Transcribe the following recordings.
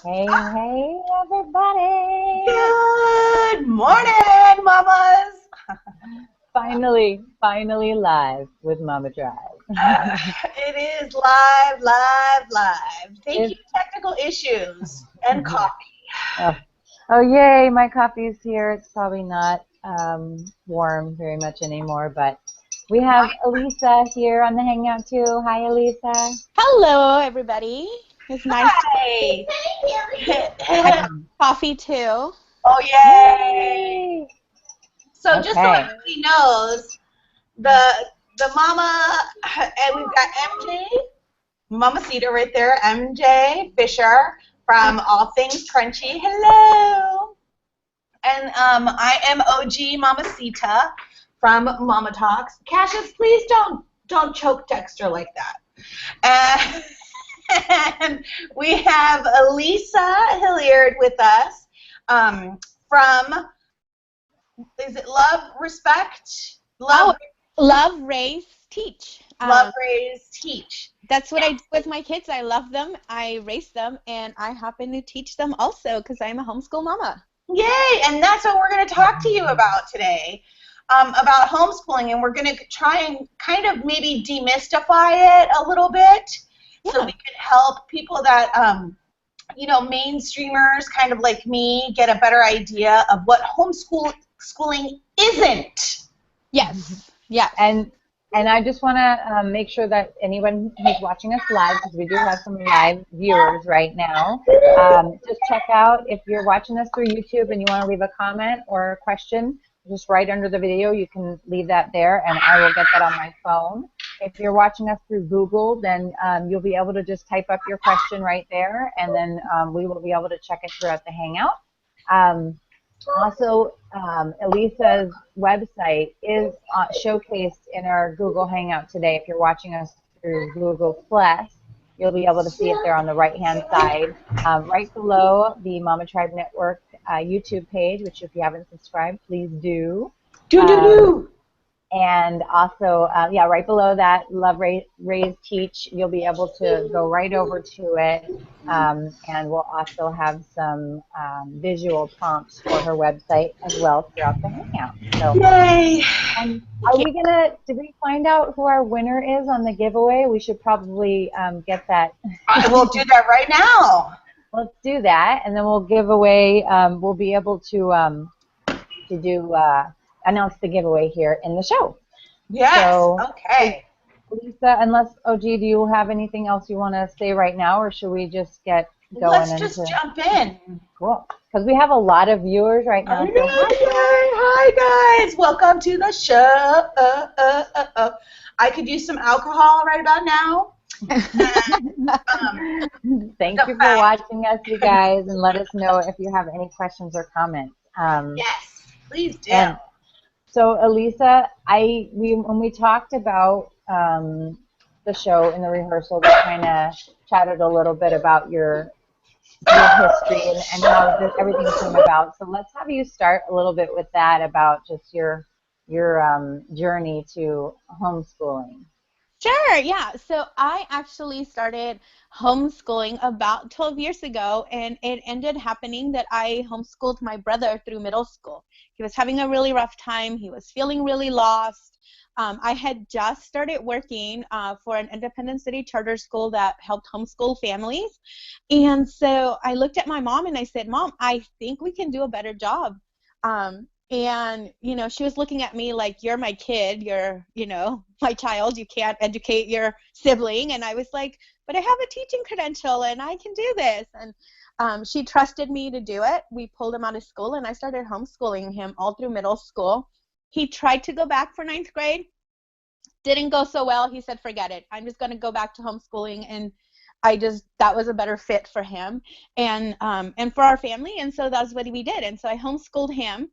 Hey, hey, everybody! Good morning, mamas. Finally live with Mama Drive. It is live, live, live. Thank you, It's technical issues and coffee. oh, oh, yay! My coffee is here. It's probably not warm very much anymore, but we have Elisa here on the Hangout too. Hi, Elisa. Hello, everybody. It's nice to Hi. I got coffee too. Oh, yay. Yay! So just so Okay. everybody knows, the mama, and we've got MJ, Mamacita right there, MJ Fisher from All Things Crunchy. Hello. And I am OG Mamacita from Mama Talks. Cassius, please don't choke Dexter like that. And we have Elisa Hilliard with us from, is it Love, Respect? Love, raise, teach. Love, Raise, Teach. That's what I do with my kids. I love them, I raise them, and I happen to teach them also because I'm a homeschool mama. Yay! And that's what we're going to talk to you about today, about homeschooling. And we're going to try and kind of maybe demystify it a little bit so we can help people that, mainstreamers kind of like me get a better idea of what homeschooling isn't. Yes. Yeah. And I just want to make sure that anyone who's watching us live, because we do have some live viewers right now, just check out, if you're watching us through YouTube and you want to leave a comment or a question, just right under the video, you can leave that there, and I will get that on my phone. If you're watching us through Google, then you'll be able to just type up your question right there, and then we will be able to check it throughout the Hangout. Also, Elisa's website is showcased in our Google Hangout today. If you're watching us through Google Plus, you'll be able to see it there on the right-hand side, right below the Mama Tribe Network YouTube page, which if you haven't subscribed, please do. Do. And also, right below that, Love, Raise, Teach, you'll be able to go right over to it. And we'll also have some visual prompts for her website as well throughout the Hangout. So, Yay! Did we find out who our winner is on the giveaway? We should probably get that. I will do that right now. Let's do that, and then we'll give away, we'll be able to do, announce the giveaway here in the show. Yes. So, okay. Lisa, unless, OG, do you have anything else you want to say right now, or should we just get going? Let's just jump in. Cool. Because we have a lot of viewers right now. Hi, guys. Welcome to the show. I could use some alcohol right about now. Thank you for watching us, you guys, and let us know if you have any questions or comments. Yes, please do. So, Elisa, when we talked about the show in the rehearsal, we kind of chatted a little bit about your history and how everything came about. So let's have you start a little bit with that, about just your journey to homeschooling. Sure, yeah. So I actually started homeschooling about 12 years ago, and it ended happening that I homeschooled my brother through middle school. He was having a really rough time. He was feeling really lost. I had just started working for an independent city charter school that helped homeschool families. And so I looked at my mom and I said, Mom, I think we can do a better job. And, she was looking at me like, you're my kid, you're, my child, you can't educate your sibling. And I was like, but I have a teaching credential and I can do this. And she trusted me to do it. We pulled him out of school and I started homeschooling him all through middle school. He tried to go back for 9th grade. Didn't go so well. He said, forget it. I'm just going to go back to homeschooling. And that was a better fit for him and for our family. And so that's what we did. And so I homeschooled him.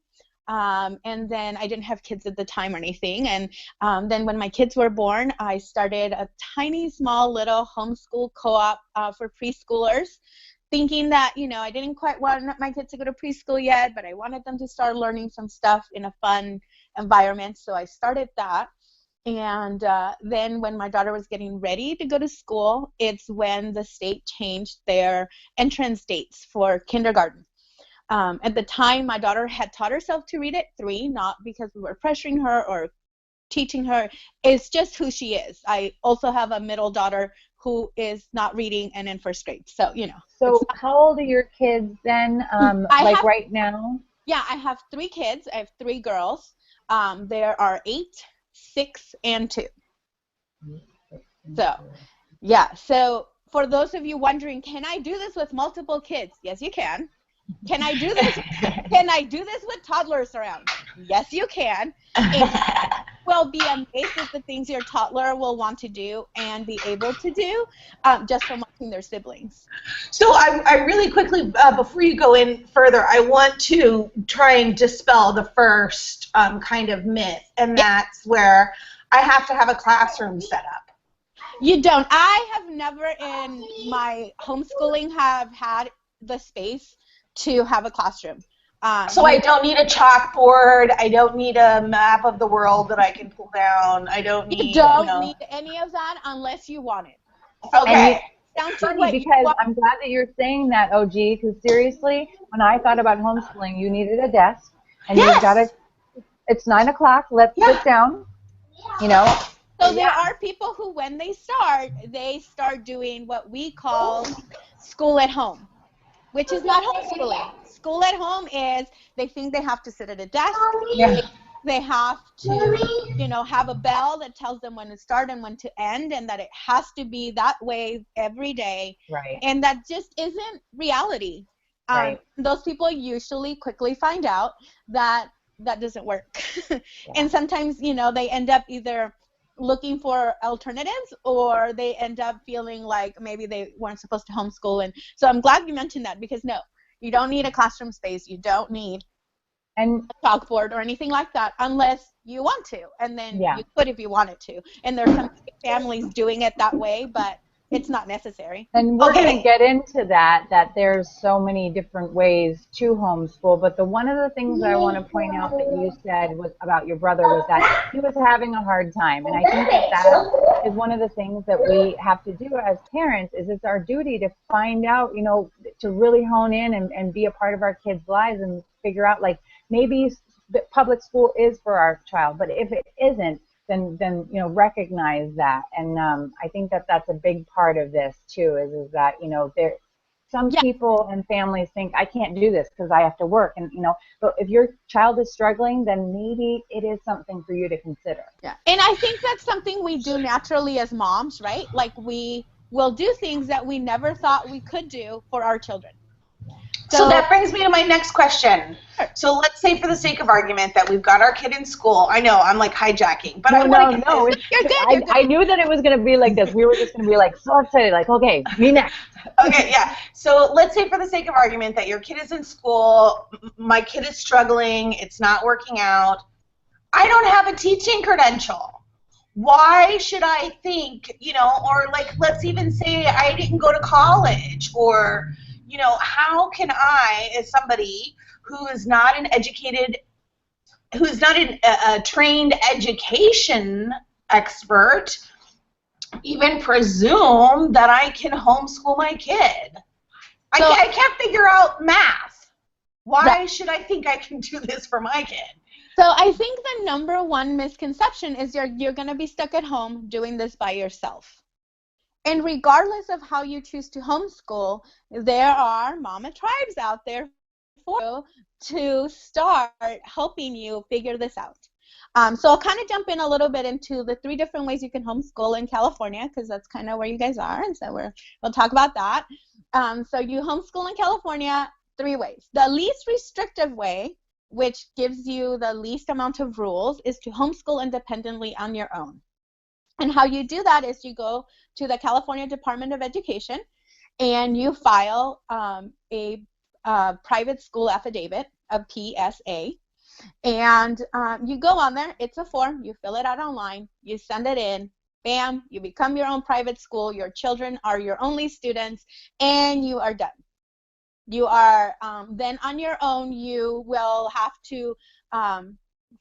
And then I didn't have kids at the time or anything. And then when my kids were born, I started a tiny, small, little homeschool co-op for preschoolers, thinking that, I didn't quite want my kids to go to preschool yet, but I wanted them to start learning some stuff in a fun environment. So I started that. And then when my daughter was getting ready to go to school, it's when the state changed their entrance dates for kindergarten. At the time, my daughter had taught herself to read at 3, not because we were pressuring her or teaching her. It's just who she is. I also have a middle daughter who is not reading and in first grade. So, you know. So how old are your kids then, right now? Yeah, I have 3 kids. I have 3 girls. There are 8, 6, and 2. So, yeah. So for those of you wondering, can I do this with multiple kids? Yes, you can. Can I do this? Can I do this with toddlers around? Yes, you can. And will be amazed at the things your toddler will want to do and be able to do just from watching their siblings. So I really quickly, before you go in further, I want to try and dispel the first kind of myth, and that's where I have to have a classroom set up. You don't. I have never in my homeschooling have had the space to have a classroom. So I don't need a chalkboard. I don't need a map of the world that I can pull down. I don't need. You don't need any of that unless you want it. Okay. It's funny because I'm glad that you're saying that, OG, because seriously, when I thought about homeschooling, you needed a desk, and you've got to, it's 9 o'clock, let's sit down, you know. So there are people who, when they start doing what we call school at home, which is not homeschooling. School at home is they think they have to sit at a desk. Yeah. They have to, you know, have a bell that tells them when to start and when to end, and that it has to be that way every day. Right. And that just isn't reality. Right. Those people usually quickly find out that that doesn't work. And sometimes, you know, they end up either looking for alternatives, or they end up feeling like maybe they weren't supposed to homeschool. And so I'm glad you mentioned that, because no, you don't need a classroom space. You don't need a chalkboard or anything like that unless you want to. And then you could if you wanted to. And there's some families doing it that way, but it's not necessary. And we're going to get into that there's so many different ways to homeschool. But one of the things I want to point out that you said was about your brother was that he was having a hard time. And I think that is one of the things that we have to do as parents, is it's our duty to find out, you know, to really hone in and be a part of our kids' lives and figure out, like, maybe public school is for our child, but if it isn't, then you know, recognize that. And I think that's a big part of this too, is that, you know, some people and families think, I can't do this because I have to work, and you know, but if your child is struggling, then maybe it is something for you to consider. Yeah, and I think that's something we do naturally as moms, right? Like, we will do things that we never thought we could do for our children. So that brings me to my next question. So let's say, for the sake of argument, that we've got our kid in school. I know I'm like hijacking, but you're good. I knew that it was going to be like this. We were just going to be like so excited, like, okay, me next. Okay, yeah. So let's say, for the sake of argument, that your kid is in school. My kid is struggling. It's not working out. I don't have a teaching credential. Why should I think, you know, or like, let's even say I didn't go to college, or, you know, how can I, as somebody who is not an educated, who's not a trained education expert, even presume that I can homeschool my kid? I can't figure out math. Why should I think I can do this for my kid? So I think the number one misconception is you're going to be stuck at home doing this by yourself. And regardless of how you choose to homeschool, there are mama tribes out there for you to start helping you figure this out. So I'll kind of jump in a little bit into the 3 different ways you can homeschool in California, because that's kind of where you guys are, and so we'll talk about that. So you homeschool in California 3 ways. The least restrictive way, which gives you the least amount of rules, is to homeschool independently on your own. And how you do that is you go to the California Department of Education and you file a private school affidavit, a PSA, and you go on there. It's a form. You fill it out online. You send it in. Bam, you become your own private school. Your children are your only students, and you are done. You are then on your own. You will have to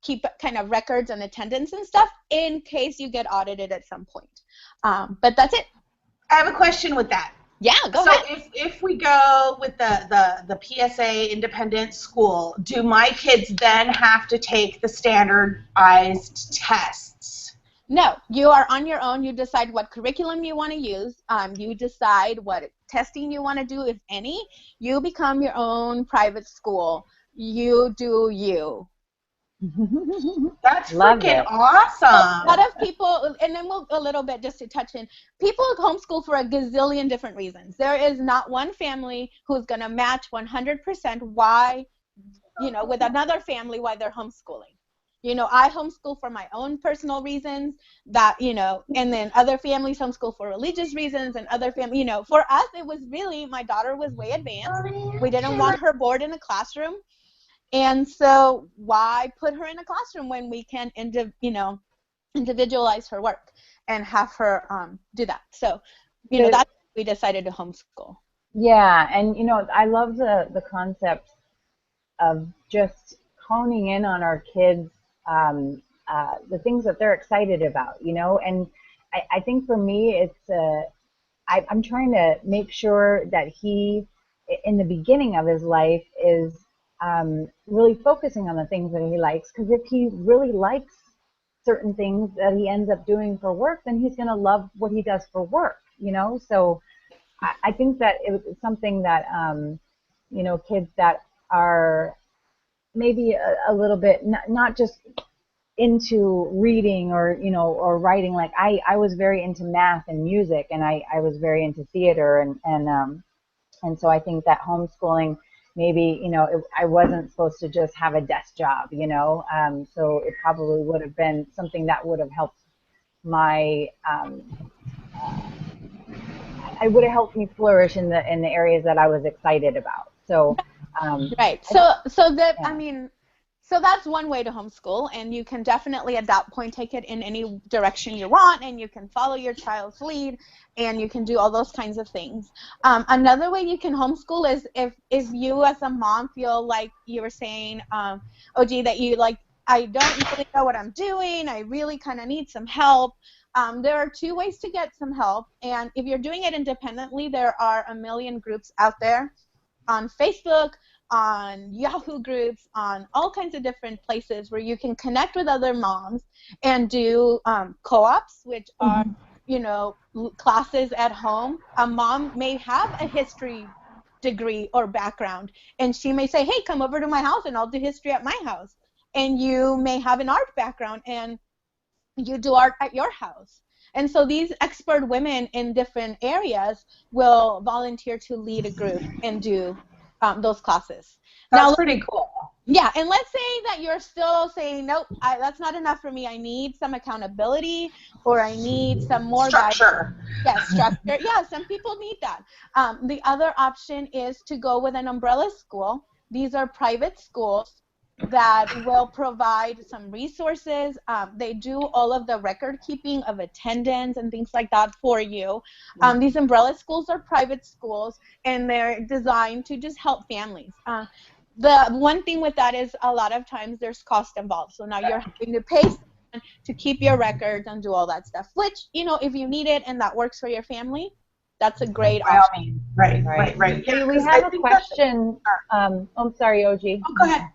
keep kind of records and attendance and stuff in case you get audited at some point. But that's it. I have a question with that. Yeah, go so ahead. if we go with the PSA independent school, do my kids then have to take the standardized tests? No, you are on your own. You decide what curriculum you want to use. You decide what testing you want to do, if any. You become your own private school. You do you. That's Love freaking it. awesome. A lot of people, and then a little bit just to touch in, people homeschool for a gazillion different reasons. There is not one family who's going to match 100% why, with another family why they're homeschooling. I homeschool for my own personal reasons that, and then other families homeschool for religious reasons, and other families, for us, it was really, my daughter was way advanced. We didn't want her bored in a classroom. And so why put her in a classroom when we can, individualize her work and have her do that? So, that's why we decided to homeschool. Yeah, and I love the concept of just honing in on our kids, the things that they're excited about, and I think for me it's I'm trying to make sure that he, in the beginning of his life, is really focusing on the things that he likes, because if he really likes certain things that he ends up doing for work, then he's going to love what he does for work, so I think that it's something that kids that are maybe a little bit not just into reading or writing, like I was very into math and music, and I was very into theater, and so I think that homeschooling, maybe, I wasn't supposed to just have a desk job, so it probably would have been something that would have helped it would have helped me flourish in the areas that I was excited about. So right. So that's one way to homeschool, and you can definitely at that point take it in any direction you want, and you can follow your child's lead, and you can do all those kinds of things. Another way you can homeschool is if you as a mom feel like you were saying, OG, that you I don't really know what I'm doing, I really kind of need some help. There are two ways to get some help, and if you're doing it independently, there are a million groups out there on Facebook, on Yahoo groups, on all kinds of different places where you can connect with other moms and do co-ops, which are, classes at home. A mom may have a history degree or background, and she may say, hey, come over to my house and I'll do history at my house. And you may have an art background and you do art at your house. And so these expert women in different areas will volunteer to lead a group and do those classes. That's pretty cool. Yeah, and let's say that you're still saying, nope, that's not enough for me. I need some accountability, or I need some more structure. Yeah, structure. Yeah, some people need that. The other option is to go with an umbrella school. These are private schools that will provide some resources. They do all of the record keeping of attendance and things like that for you. These umbrella schools are private schools, and they're designed to just help families. The one thing with that is a lot of times there's cost involved. So now you're having to pay someone to keep your records and do all that stuff, which, if you need it and that works for your family, that's a great option. Right. Yeah, we have a question. I'm sorry, OG. Oh, go ahead.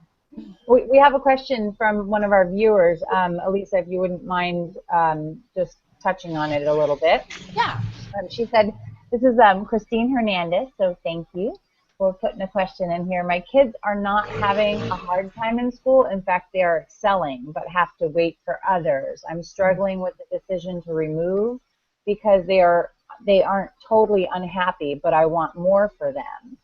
We have a question from one of our viewers. Elisa, if you wouldn't mind just touching on it a little bit. Yeah. She said, this is Christine Hernandez, so thank you for putting a question in here. My kids are not having a hard time in school. In fact, they are excelling, but have to wait for others. I'm struggling with the decision to remove because they aren't totally unhappy, but I want more for them.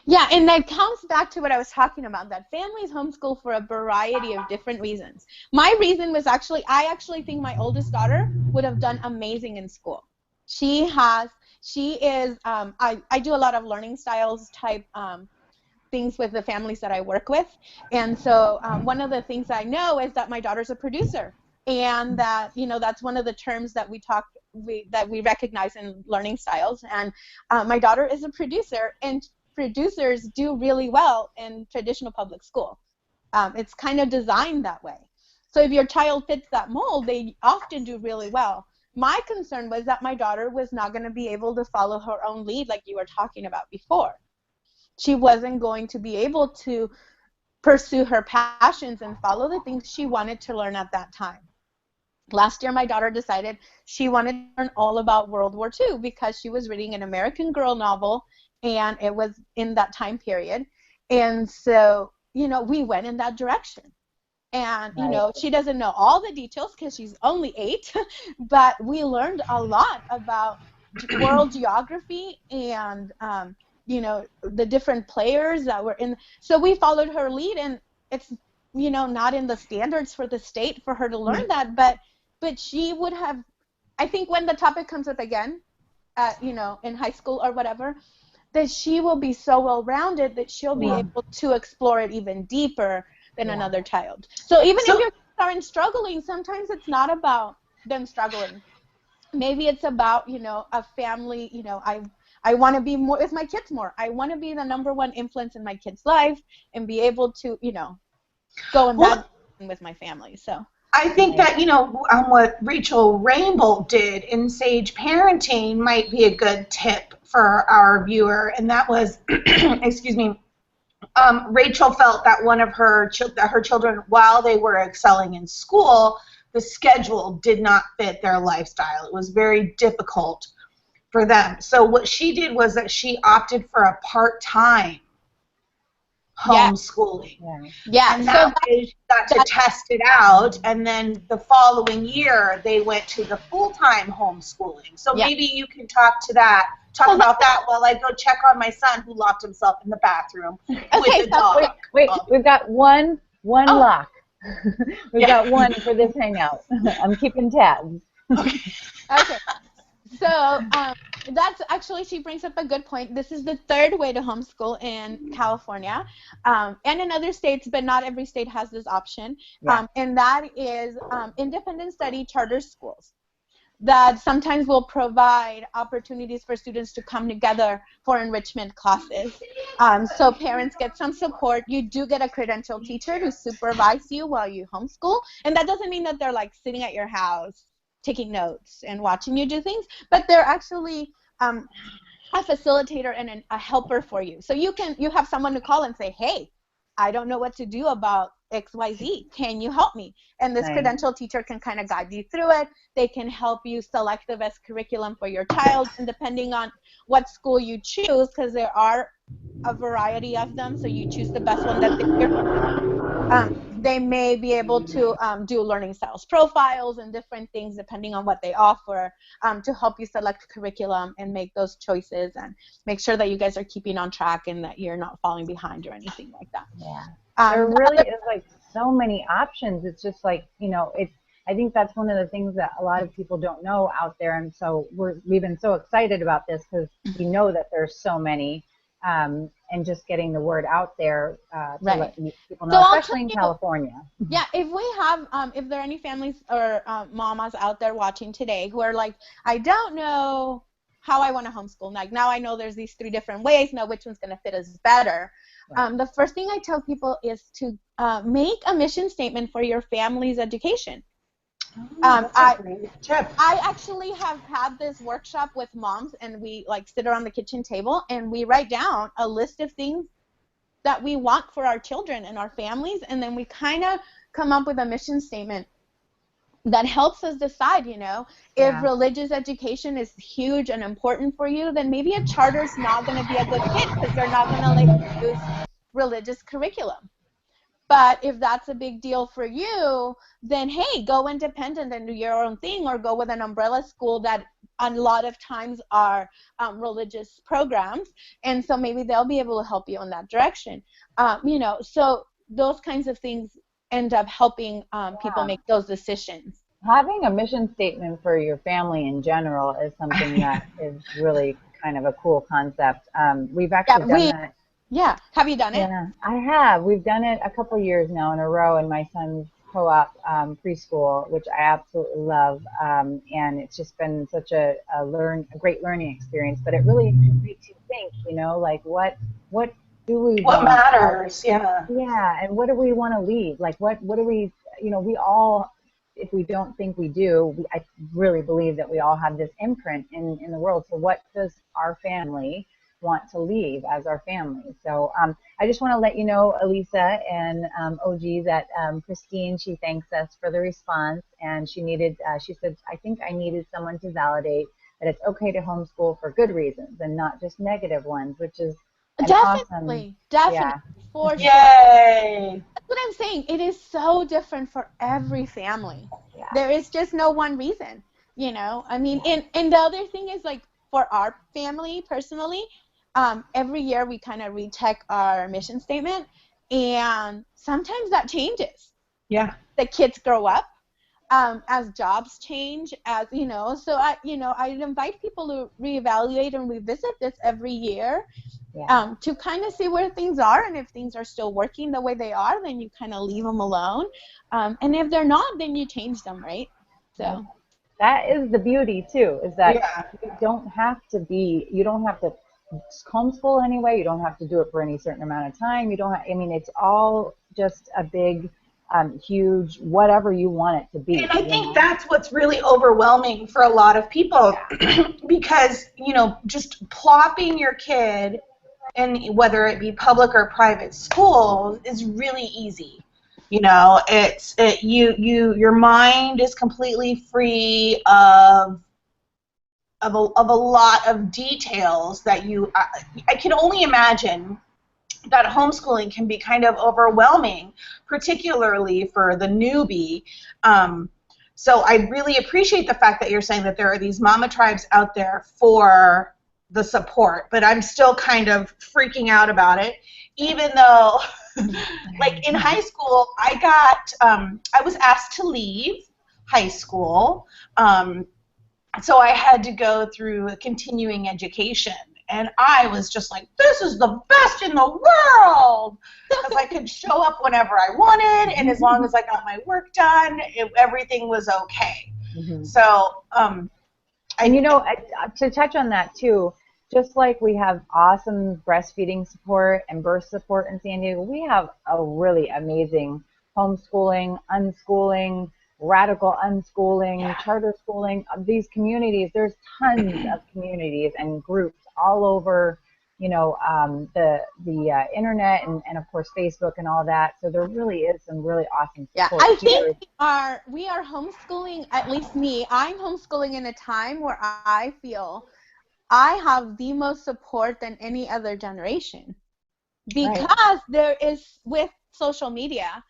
Yeah, and that comes back to what I was talking about, that families homeschool for a variety of different reasons. My reason was I actually think my oldest daughter would have done amazing in school. She is, I do a lot of learning styles type things with the families that I work with. And so one of the things I know is that my daughter's a producer. And that, that's one of the terms that we recognize in learning styles. And my daughter is a producer, and producers do really well in traditional public school. It's kind of designed that way. So if your child fits that mold, they often do really well. My concern was that my daughter was not going to be able to follow her own lead like you were talking about before. She wasn't going to be able to pursue her passions and follow the things she wanted to learn at that time. Last year, my daughter decided she wanted to learn all about World War II because she was reading an American Girl novel, and it was in that time period. And so, you know, we went in that direction. And, you know, she doesn't know all the details because she's only 8, but we learned a lot about world geography and, you know, the different players that were in. So we followed her lead, and it's, you know, not in the standards for the state for her to learn that, but she would have, I think when the topic comes up again, you know, in high school or whatever, that she will be so well-rounded that she'll be able to explore it even deeper than another child. So even if your kids aren't struggling, sometimes it's not about them struggling. Maybe it's about, you know, a family, you know, I want to be more with my kids more. I want to be the #1 influence in my kid's life and be able to, you know, go in that with my family. So I think that, you know, what Rachel Rainbow did in Sage Parenting might be a good tip for our viewer, and that was, excuse me, Rachel felt that one of her children, while they were excelling in school, the schedule did not fit their lifestyle. It was very difficult for them. So what she did was that she opted for a part-time homeschooling. Yeah. And that way she got to test it out, and then the following year they went to the full-time homeschooling. So maybe you can talk about that while I go check on my son who locked himself in the bathroom with the dog. Wait, we've got one lock. We've got one for this hangout. I'm keeping tabs. Okay. So that's actually, she brings up a good point. This is the 3rd way to homeschool in California and in other states, but not every state has this option. And that is independent study charter schools that sometimes will provide opportunities for students to come together for enrichment classes. So parents get some support. You do get a credentialed teacher to supervise you while you homeschool. And that doesn't mean that they're like sitting at your house taking notes and watching you do things, but they're actually a facilitator and a helper for you. So you have someone to call and say, hey, I don't know what to do about XYZ. Can you help me? And this credentialed teacher can kind of guide you through it. They can help you select the best curriculum for your child, and depending on what school you choose, because there are a variety of them, so you choose the best one that they may be able to do learning styles profiles and different things depending on what they offer to help you select curriculum and make those choices and make sure that you guys are keeping on track and that you're not falling behind or anything like that. There really is like so many options. It's just like, you know, I think that's one of the things that a lot of people don't know out there, and so we've been so excited about this because we know that there's so many, and just getting the word out there to let people know, especially in California. Yeah, if we have, if there are any families or mamas out there watching today who are like, I don't know how I want to homeschool. Like now I know there's these 3 different ways. Now which one's going to fit us better? The first thing I tell people is to make a mission statement for your family's education. I actually have had this workshop with moms, and we like sit around the kitchen table and we write down a list of things that we want for our children and our families, and then we kind of come up with a mission statement that helps us decide, you know, if religious education is huge and important for you, then maybe a charter is not going to be a good fit because they're not going to let you use religious curriculum. But if that's a big deal for you, then hey, go independent and do your own thing, or go with an umbrella school that a lot of times are religious programs, and so maybe they'll be able to help you in that direction. You know, so those kinds of things end up helping people make those decisions. Having a mission statement for your family in general is something that is really kind of a cool concept. We've actually done that. Yeah. Have you done it? Yeah, I have. We've done it a couple years now in a row in my son's co-op preschool, which I absolutely love. And it's just been such a great learning experience. But it really makes you think, you know, like what do we what matters? Yeah. Yeah, and what do we want to leave? Like what do we we all, if we don't think we do, I really believe that we all have this imprint in the world. So what does our family want to leave as our family? So I just want to let you know, Elisa and OG, that Christine, she thanks us for the response, and she said, I think I needed someone to validate that it's okay to homeschool for good reasons and not just negative ones, which is an Definitely, awesome, definitely, for sure. Yay! That's what I'm saying. It is so different for every family. Yeah. There is just no one reason, I mean, and the other thing is, like, for our family personally, every year we kind of recheck our mission statement, and sometimes that changes. Yeah. The kids grow up, as jobs change, so I invite people to reevaluate and revisit this every year. Yeah. To kind of see where things are, and if things are still working the way they are, then you kind of leave them alone, and if they're not, then you change them, right? So that is the beauty too, is that Yeah. you don't have to homeschool anyway. You don't have to do it for any certain amount of time. It's all just a big, huge, whatever you want it to be. And I think that's what's really overwhelming for a lot of people, because, just plopping your kid in, whether it be public or private school, is really easy. Your mind is completely free of a lot of details that I can only imagine that homeschooling can be kind of overwhelming, particularly for the newbie. So I really appreciate the fact that you're saying that there are these mama tribes out there for the support, but I'm still kind of freaking out about it, even though, like, in high school, I was asked to leave high school, so I had to go through a continuing education. And I was just like, this is the best in the world, because I could show up whenever I wanted, and as long as I got my work done, everything was okay. Mm-hmm. So, to touch on that too, just like we have awesome breastfeeding support and birth support in San Diego, we have a really amazing homeschooling, unschooling, radical unschooling, charter schooling. These communities, there's tons of communities and groups all over, the internet and of course Facebook and all that. So there really is some really awesome support. I think we are homeschooling, at least me. I'm homeschooling in a time where I feel I have the most support than any other generation, because there is, with social media,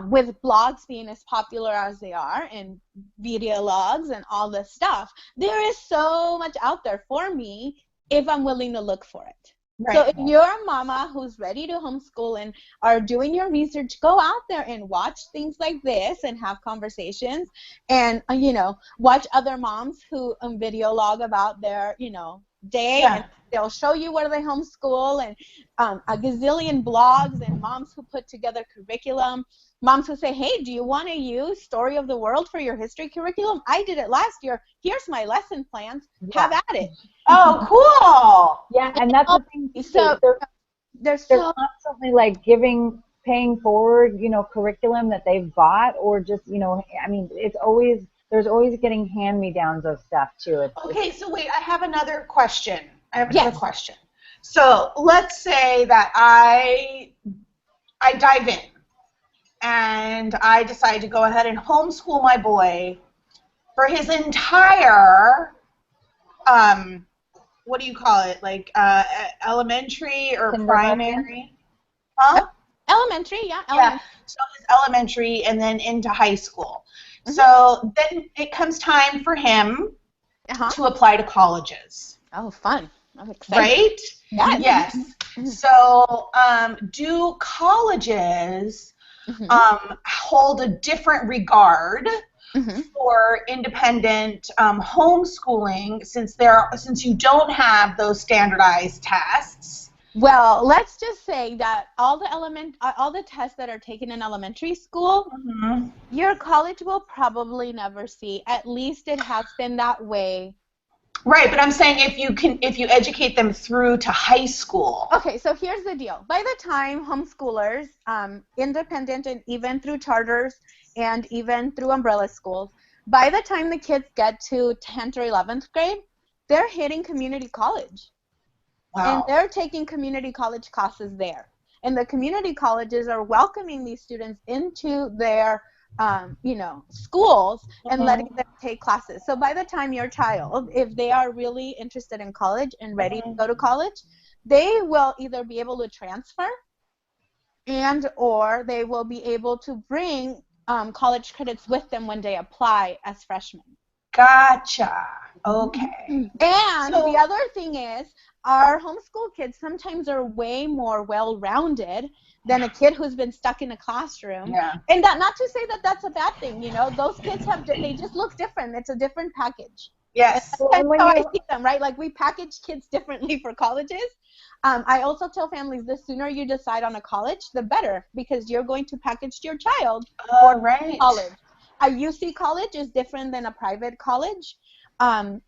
with blogs being as popular as they are, and video logs and all this stuff, there is so much out there for me if I'm willing to look for it. Right. So if you're a mama who's ready to homeschool and are doing your research, go out there and watch things like this and have conversations, and watch other moms who video log about their day, and they'll show you where they homeschool, and a gazillion blogs, and moms who put together curriculum, moms who say, hey, do you want to use Story of the World for your history curriculum? I did it last year. Here's my lesson plans. Have at it. Oh, cool. Yeah, and that's the thing. So they're constantly like paying forward, curriculum that they've bought, or just, there's always getting hand-me-downs of stuff too. Okay, so wait, I have another question. So let's say that I dive in, and I decide to go ahead and homeschool my boy for his entire, what do you call it, like elementary or primary? Huh? Elementary, yeah. Yeah, so his elementary and then into high school. Mm-hmm. So then it comes time for him to apply to colleges. Oh, fun. I'm excited. Right? Yes. So do colleges hold a different regard for independent homeschooling, since you don't have those standardized tests? Well, let's just say that all the tests that are taken in elementary school, your college will probably never see. At least it has been that way. Right, but I'm saying if you educate them through to high school. Okay, so here's the deal. By the time homeschoolers, independent and even through charters, and even through umbrella schools. By the time the kids get to 10th or 11th grade, they're hitting community college. Wow. And they're taking community college classes there. And the community colleges are welcoming these students into their schools and letting them take classes. So by the time your child, if they are really interested in college and ready to go to college, they will either be able to transfer and or they will be able to bring college credits with them when they apply as freshmen. Gotcha. Okay. And the other thing is, our homeschool kids sometimes are way more well-rounded than a kid who's been stuck in a classroom. Yeah. And that, not to say that that's a bad thing, you know, those kids they just look different. It's a different package. Yes. That's how I see them, right? Like, we package kids differently for colleges. I also tell families, the sooner you decide on a college, the better, because you're going to package your child for college. A UC college is different than a private college,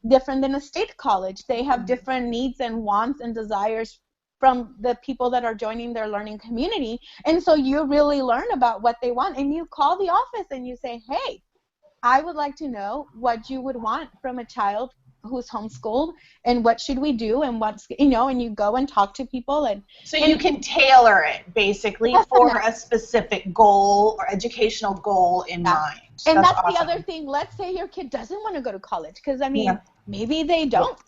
different than a state college. They have different needs and wants and desires from the people that are joining their learning community. And so you really learn about what they want, and you call the office and you say, hey, I would like to know what you would want from a child who's homeschooled, and what should we do, and what's, you know, and you go and talk to people. And so you can tailor it basically for a specific goal or educational goal in mind. And that's awesome. The other thing. Let's say your kid doesn't want to go to college, because I mean, maybe they don't.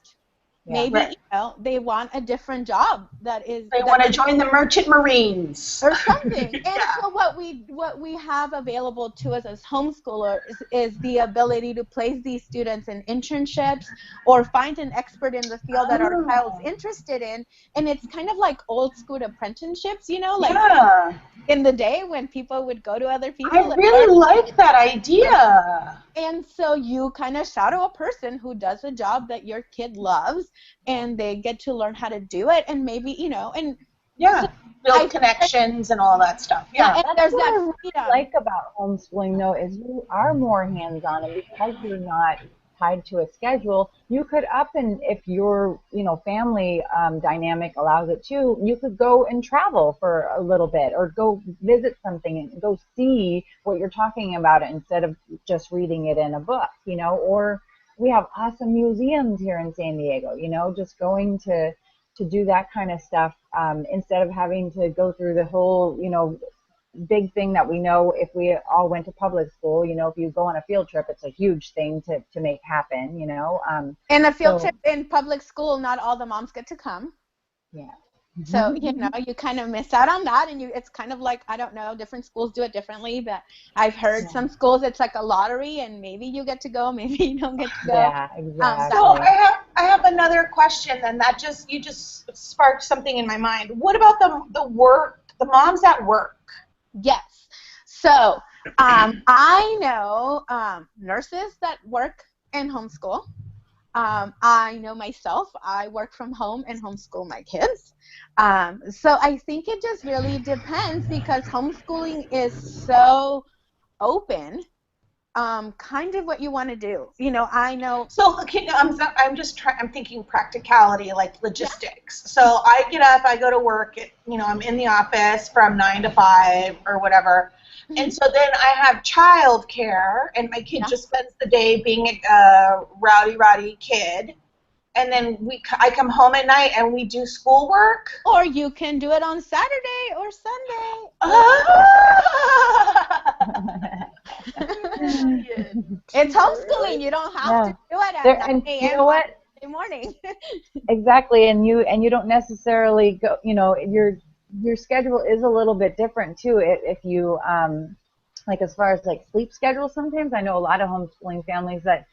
Maybe you know, they want a different job they want to join the Merchant Marines or something. And so what we have available to us as homeschoolers is the ability to place these students in internships or find an expert in the field that our child's interested in. And it's kind of like old school apprenticeships, you know, like in the day when people would go to other people. I really like that idea. And so you kind of shadow a person who does a job that your kid loves, and they get to learn how to do it, and maybe, you know, and so build connections and all that stuff. And there's what that I really like about homeschooling, though, is you are more hands-on, and because you're not tied to a schedule, you could and if your family dynamic allows it too, you could go and travel for a little bit, or go visit something and go see what you're talking about instead of just reading it in a book, you know. Or we have awesome museums here in San Diego, you know, just going to do that kind of stuff instead of having to go through the whole, you know, big thing that we know if we all went to public school. You know, if you go on a field trip, it's a huge thing to make happen, you know. And a field trip in public school, not all the moms get to come. Yeah. So, you know, you kind of miss out on that, and it's kind of like, I don't know, different schools do it differently, but I've heard some schools it's like a lottery, and maybe you get to go, maybe you don't get to go. Yeah, exactly. So I have another question, and you just sparked something in my mind. What about the moms at work? Yes. So I know nurses that work and homeschool. I know myself, I work from home and homeschool my kids. So I think it just really depends, because homeschooling is so open. Kind of what you want to do. You know, I know. So I'm thinking practicality, like logistics. Yeah. So I get up, I go to work, I'm in the office from 9 to 5 or whatever. Mm-hmm. And so then I have child care, and my kid just spends the day being a rowdy kid. And then I come home at night and we do schoolwork. Or you can do it on Saturday or Sunday. It's homeschooling. You don't have to do it at 9 a.m. You know what? Sunday morning. Exactly, and you don't necessarily go. You know, your schedule is a little bit different too. If you like, as far as like sleep schedule, sometimes I know a lot of homeschooling families that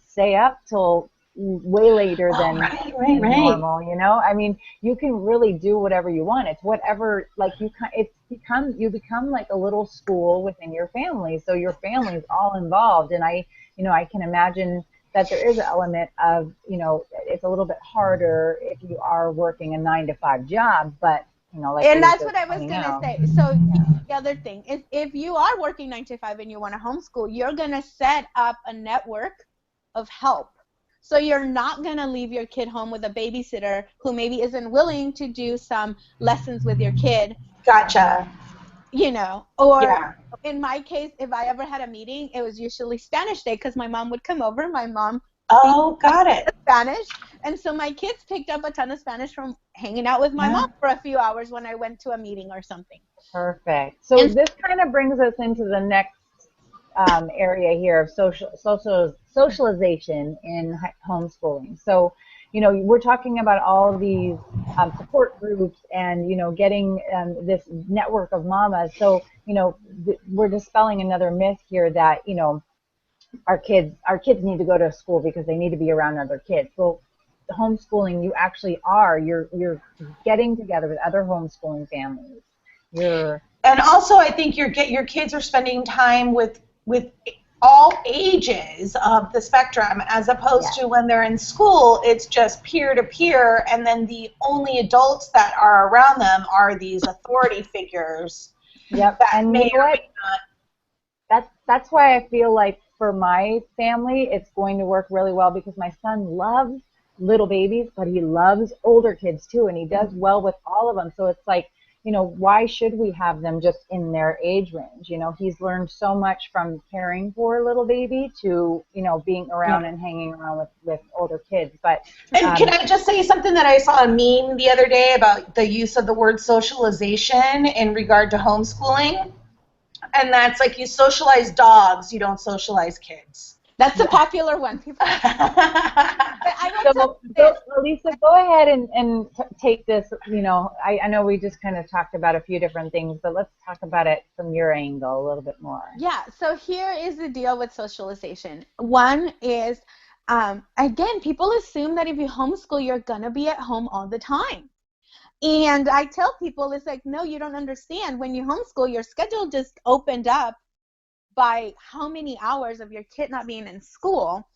stay up till way later than normal, you know. I mean, you can really do whatever you want. It's whatever, like, you become like a little school within your family, so your family's all involved. And I can imagine that there is an element of, it's a little bit harder if you are working a 9 to 5 job, but like, and that's what I was gonna say. So the other thing is, if you are working 9 to 5 and you want to homeschool, you're gonna set up a network of help. So you're not going to leave your kid home with a babysitter who maybe isn't willing to do some lessons with your kid. Gotcha. you know, or Yeah. in my case, if I ever had a meeting, it was usually Spanish day because my mom would come over. My mom speaks Oh, got it. Spanish, and so my kids picked up a ton of Spanish from hanging out with my mom for a few hours when I went to a meeting or something. Perfect. So And this kind of brings us into the next area here of socialization in homeschooling. So, you know, we're talking about all of these support groups and, you know, getting this network of mamas. So, you know, we're dispelling another myth here that, you know, our kids need to go to school because they need to be around other kids. Well, homeschooling, you actually are. You're getting together with other homeschooling families. And also, I think your kids are spending time with all ages of the spectrum, as opposed to when they're in school, it's just peer to peer, and then the only adults that are around them are these authority figures. Yep. And may you know what? That's why I feel like for my family, it's going to work really well because my son loves little babies, but he loves older kids too, and he does well with all of them. So it's like, you know, why should we have them just in their age range? You know, he's learned so much from caring for a little baby to, you know, being around and hanging around with older kids. But and can I just say something that I saw a meme the other day about the use of the word socialization in regard to homeschooling? And that's like, you socialize dogs, you don't socialize kids. that's a popular one. People. So, Elisa, go ahead and take this. You know, I know we just kind of talked about a few different things, but let's talk about it from your angle a little bit more. Yeah, so here is the deal with socialization. One is, again, people assume that if you homeschool, you're going to be at home all the time. And I tell people, it's like, no, you don't understand. When you homeschool, your schedule just opened up by how many hours of your kid not being in school.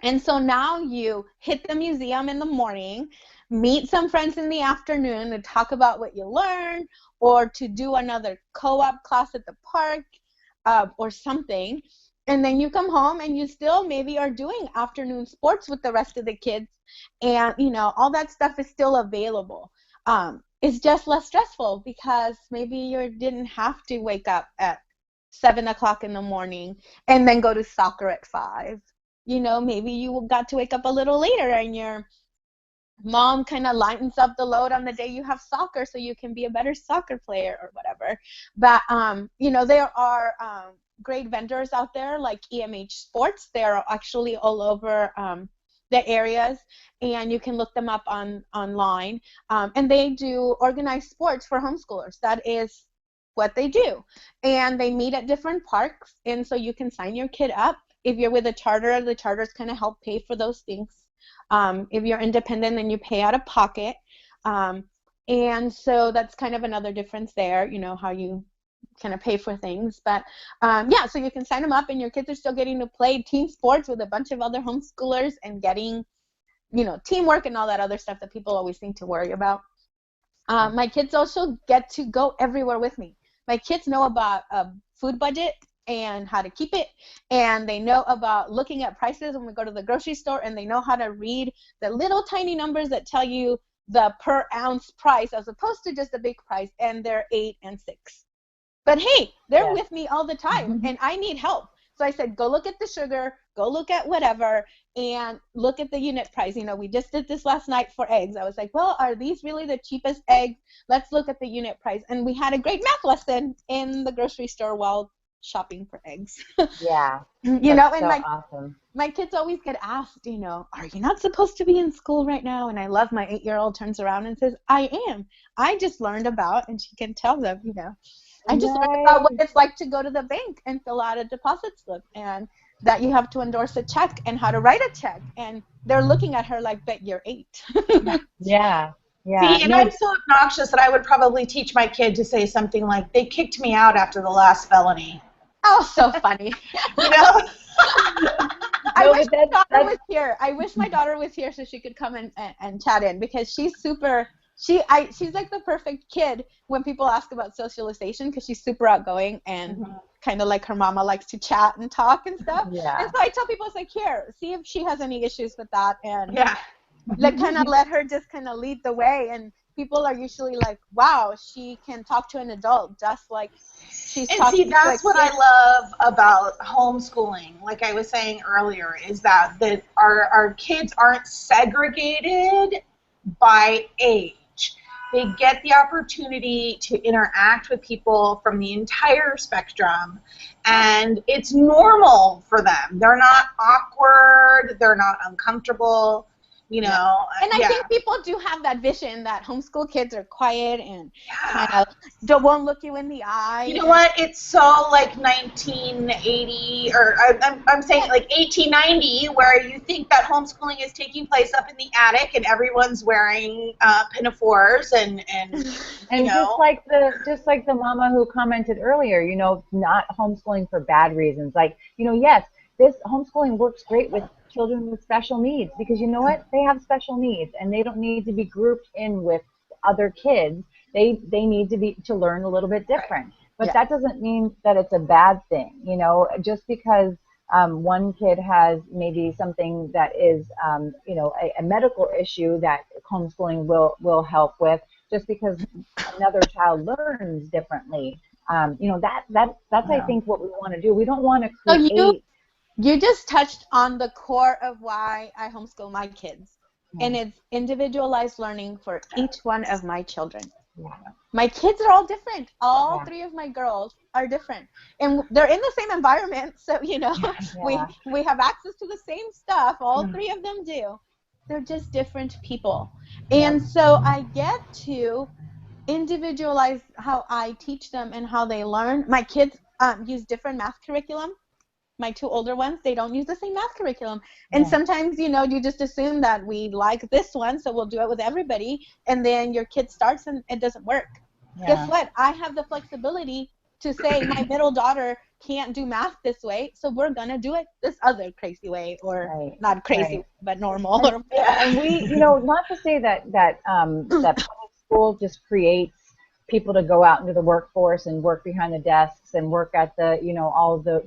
And so now you hit the museum in the morning, meet some friends in the afternoon to talk about what you learned, or to do another co-op class at the park or something. And then you come home and you still maybe are doing afternoon sports with the rest of the kids. And, you know, all that stuff is still available. It's just less stressful because maybe you didn't have to wake up at 7 o'clock in the morning and then go to soccer at 5. You know, maybe you got to wake up a little later and your mom kind of lightens up the load on the day you have soccer so you can be a better soccer player or whatever. But, you know, there are great vendors out there like EMH Sports. They're actually all over the areas, and you can look them up online. And they do organized sports for homeschoolers. That is what they do. And they meet at different parks, and so you can sign your kid up. If you're with a charter, the charters kind of help pay for those things. If you're independent, then you pay out of pocket. And so that's kind of another difference there, you know, how you kind of pay for things. But yeah, so you can sign them up, and your kids are still getting to play team sports with a bunch of other homeschoolers and getting, you know, teamwork and all that other stuff that people always think to worry about. My kids also get to go everywhere with me. My kids know about a food budget and how to keep it, and they know about looking at prices when we go to the grocery store, and they know how to read the little tiny numbers that tell you the per ounce price as opposed to just the big price, and they're 8 and 6. But hey, they're with me all the time, and I need help. So I said, go look at the sugar, go look at whatever, and look at the unit price. You know, we just did this last night for eggs. I was like, well, are these really the cheapest eggs? Let's look at the unit price. And we had a great math lesson in the grocery store while shopping for eggs. Yeah. You know, and awesome. My kids always get asked, you know, are you not supposed to be in school right now? And I love my 8-year-old turns around and says, I am. I just learned about, and she can tell them, you know, I just learned about what it's like to go to the bank and fill out a deposit slip, and that you have to endorse a check and how to write a check. And they're looking at her like, but you're 8. Yeah. See, and I'm so obnoxious that I would probably teach my kid to say something like, they kicked me out after the last felony. Oh, so funny. You know? I wish my daughter was here. I wish my daughter was here so she could come and chat in, because she's super, she's like the perfect kid when people ask about socialization, because she's super outgoing and kind of like her mama likes to chat and talk and stuff. Yeah. And so I tell people, it's like, here, see if she has any issues with that, and yeah. like kind of let her just kind of lead the way. And people are usually like, wow, she can talk to an adult just like she's And talking see, to a that's what kid. I love about homeschooling, like I was saying earlier, is that our kids aren't segregated by age. They get the opportunity to interact with people from the entire spectrum, and it's normal for them. They're not awkward, they're not uncomfortable, you know. And I yeah. think people do have that vision that homeschool kids are quiet and Yeah. kind of won't look you in the eye. You know what? It's so like 1980, or I'm saying like 1890, where you think that homeschooling is taking place up in the attic and everyone's wearing pinafores and And know. just like the mama who commented earlier, you know, not homeschooling for bad reasons. Like, you know, yes, this homeschooling works great with children with special needs, because you know what? They have special needs and they don't need to be grouped in with other kids. They need to learn a little bit different. But Yeah. that doesn't mean that it's a bad thing, you know, just because one kid has maybe something that is, you know, a medical issue that homeschooling will help with, just because another child learns differently. You know, that's I think what we want to do. We don't want to So create. you just touched on the core of why I homeschool my kids, and it's individualized learning for each one of my children. Yeah. My kids are all different. All three of my girls are different, and they're in the same environment, so you know we have access to the same stuff. All three of them do. They're just different people, and so I get to individualize how I teach them and how they learn. My kids use different math curriculum. My two older ones, they don't use the same math curriculum. And sometimes, you know, you just assume that we like this one, so we'll do it with everybody, and then your kid starts and it doesn't work. Guess what? I have the flexibility to say my middle daughter can't do math this way, so we're going to do it this other crazy way, or not crazy, but normal. And we, you know, not to say that public school just creates people to go out into the workforce and work behind the desks and work at the, you know, all the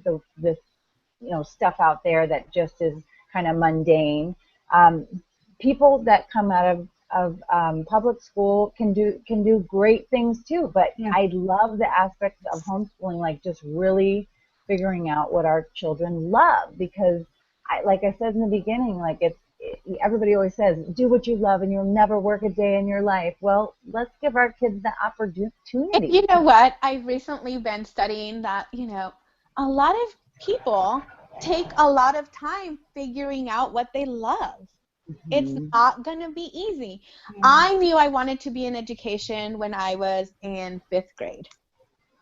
you know, stuff out there that just is kind of mundane. People that come out of public school can do great things too. But I love the aspects of homeschooling, like just really figuring out what our children love, because like I said in the beginning, like everybody always says, do what you love and you'll never work a day in your life. Well, let's give our kids the opportunity. And you know what? I've recently been studying that, you know, a lot of people take a lot of time figuring out what they love. It's not going to be easy. I knew I wanted to be in education when I was in 5th grade.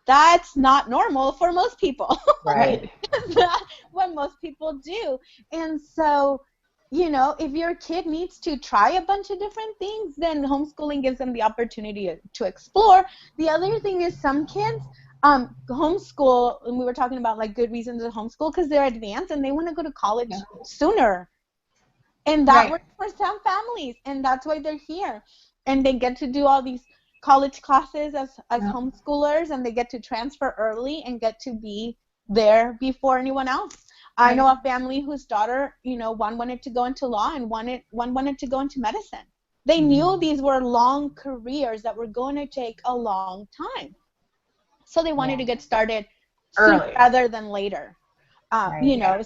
That's not normal for most people. Right. That's not what most people do. And so, you know, if your kid needs to try a bunch of different things, then homeschooling gives them the opportunity to explore. The other thing is some kids homeschool, and we were talking about like good reasons to homeschool, because they're advanced and they want to go to college sooner. And that works for some families, and that's why they're here. And they get to do all these college classes as homeschoolers, and they get to transfer early and get to be there before anyone else. I know a family whose daughter, you know, one wanted to go into law and one wanted to go into medicine. They knew these were long careers that were going to take a long time. So they wanted to get started sooner rather than later. You know,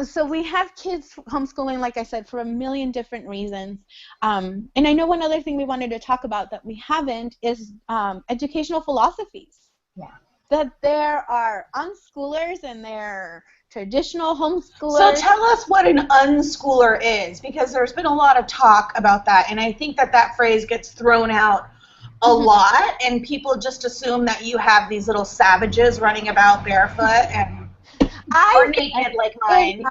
so we have kids homeschooling, like I said, for a million different reasons. And I know one other thing we wanted to talk about that we haven't is educational philosophies. Yeah. That there are unschoolers and there are traditional homeschoolers. So tell us what an unschooler is, because there's been a lot of talk about that, and I think that phrase gets thrown out a lot, and people just assume that you have these little savages running about barefoot or naked like mine.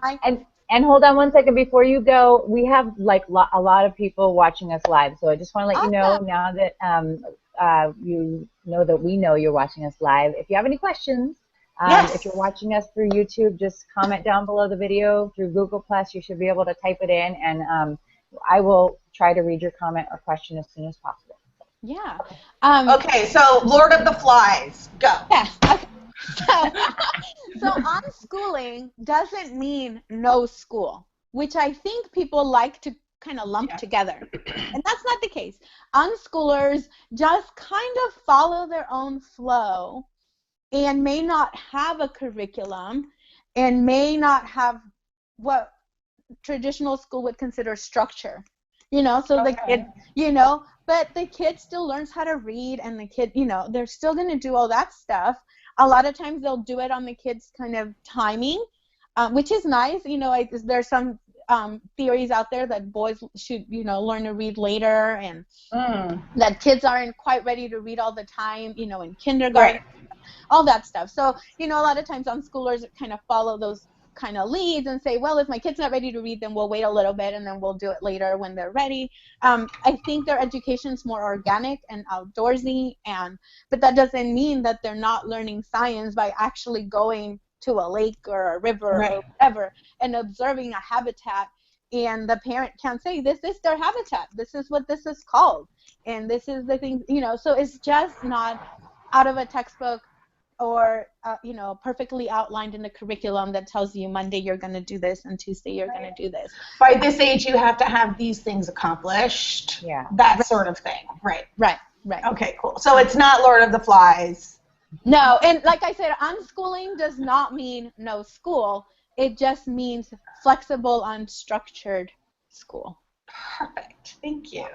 And hold on one second before you go. We have like a lot of people watching us live, so I just want to let you know now that you know that we know you're watching us live. If you have any questions, if you're watching us through YouTube, just comment down below the video. Through Google+, you should be able to type it in, and I will try to read your comment or question as soon as possible. Yeah. Okay, so Lord of the Flies, go. Yes. Okay. So unschooling doesn't mean no school, which I think people like to kind of lumped together. And that's not the case. Unschoolers just kind of follow their own flow and may not have a curriculum and may not have what traditional school would consider structure. So the kid, but the kid still learns how to read, and the kid, they're still going to do all that stuff. A lot of times they'll do it on the kids' kind of timing, which is nice. There's some theories out there that boys should, learn to read later, and that kids aren't quite ready to read all the time, in kindergarten, all that stuff. So, a lot of times unschoolers kind of follow those kind of leads and say, well, if my kid's not ready to read, then we'll wait a little bit and then we'll do it later when they're ready. I think their education's more organic and outdoorsy, but that doesn't mean that they're not learning science by actually going to a lake or a river or whatever and observing a habitat, and the parent can say, this is their habitat, this is what this is called, and this is the thing, so it's just not out of a textbook or perfectly outlined in the curriculum that tells you Monday you're going to do this and Tuesday you're going to do this. By this age you have to have these things accomplished. That sort of thing. Right. Okay, cool. So it's not Lord of the Flies. No, and like I said, unschooling does not mean no school. It just means flexible, unstructured school. Perfect. Thank you.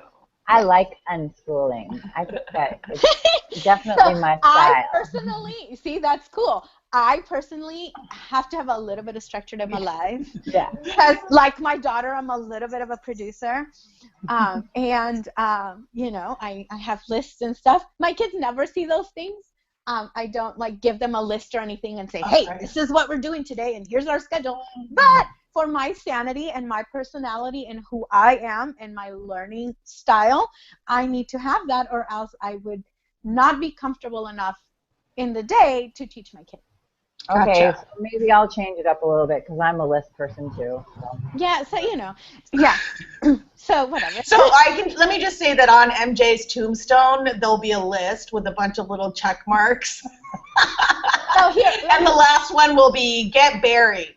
I like unschooling. I think that it's definitely my style. That's cool. I personally have to have a little bit of structure in my life. Yeah. Because, like my daughter, I'm a little bit of a producer. I have lists and stuff. My kids never see those things. I don't give them a list or anything and say, hey, this is what we're doing today and here's our schedule. But for my sanity and my personality and who I am and my learning style, I need to have that, or else I would not be comfortable enough in the day to teach my kids. Okay, Gotcha. so maybe I'll change it up a little bit because I'm a list person too. So. Yeah, so so whatever. So let me just say that on MJ's tombstone there'll be a list with a bunch of little check marks. And the last one will be get buried.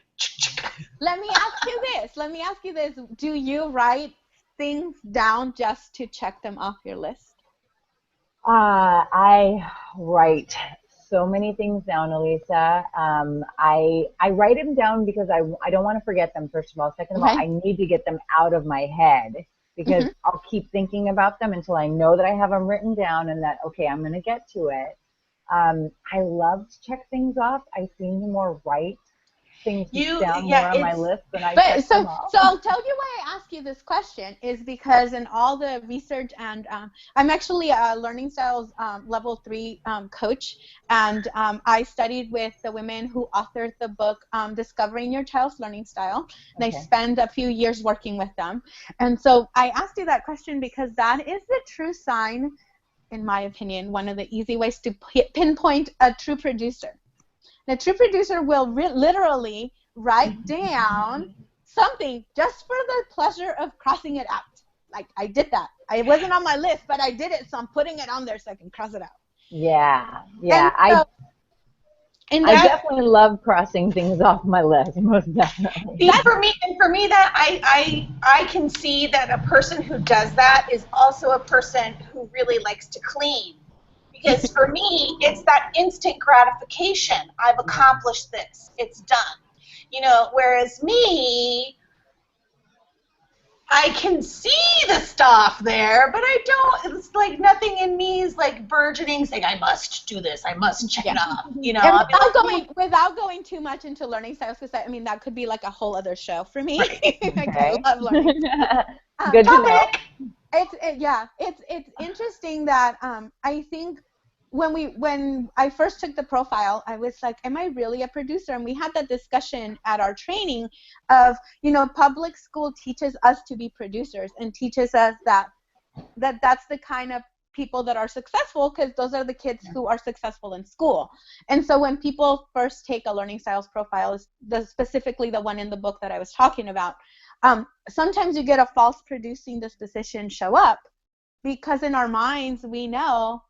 Let me ask you this. Do you write things down just to check them off your list? I write so many things down, Elisa. I write them down because I don't want to forget them, first of all. Second of all, I need to get them out of my head because I'll keep thinking about them until I know that I have them written down and that, okay, I'm going to get to it. I love to check things off. I seem to more write things down more on my list than I check them off. So I'll tell you why I ask you this question is because in all the research, and I'm actually a Learning Styles Level 3 coach, and I studied with the women who authored the book Discovering Your Child's Learning Style, and I spent a few years working with them. And so I asked you that question because that is the true sign, in my opinion, one of the easy ways to pinpoint a true producer. A true producer will literally write down something just for the pleasure of crossing it out. Like, I did that. It wasn't on my list, but I did it, so I'm putting it on there so I can cross it out. Yeah. And I definitely love crossing things off my list, most definitely. For me, that I can see that a person who does that is also a person who really likes to clean. Because for me, it's that instant gratification. I've accomplished this. It's done. Whereas me, I can see the stuff there, but I don't. It's like nothing in me is like burgeoning, saying I must do this. I must check it off. And without going too much into learning styles, because that could be like a whole other show for me. I love learning. Good to know. It's interesting that I think when I first took the profile, I was like, am I really a producer? And we had that discussion at our training of, public school teaches us to be producers and teaches us that's the kind of people that are successful because those are the kids who are successful in school. And so when people first take a learning styles profile, specifically the one in the book that I was talking about, sometimes you get a false producing disposition show up because in our minds we know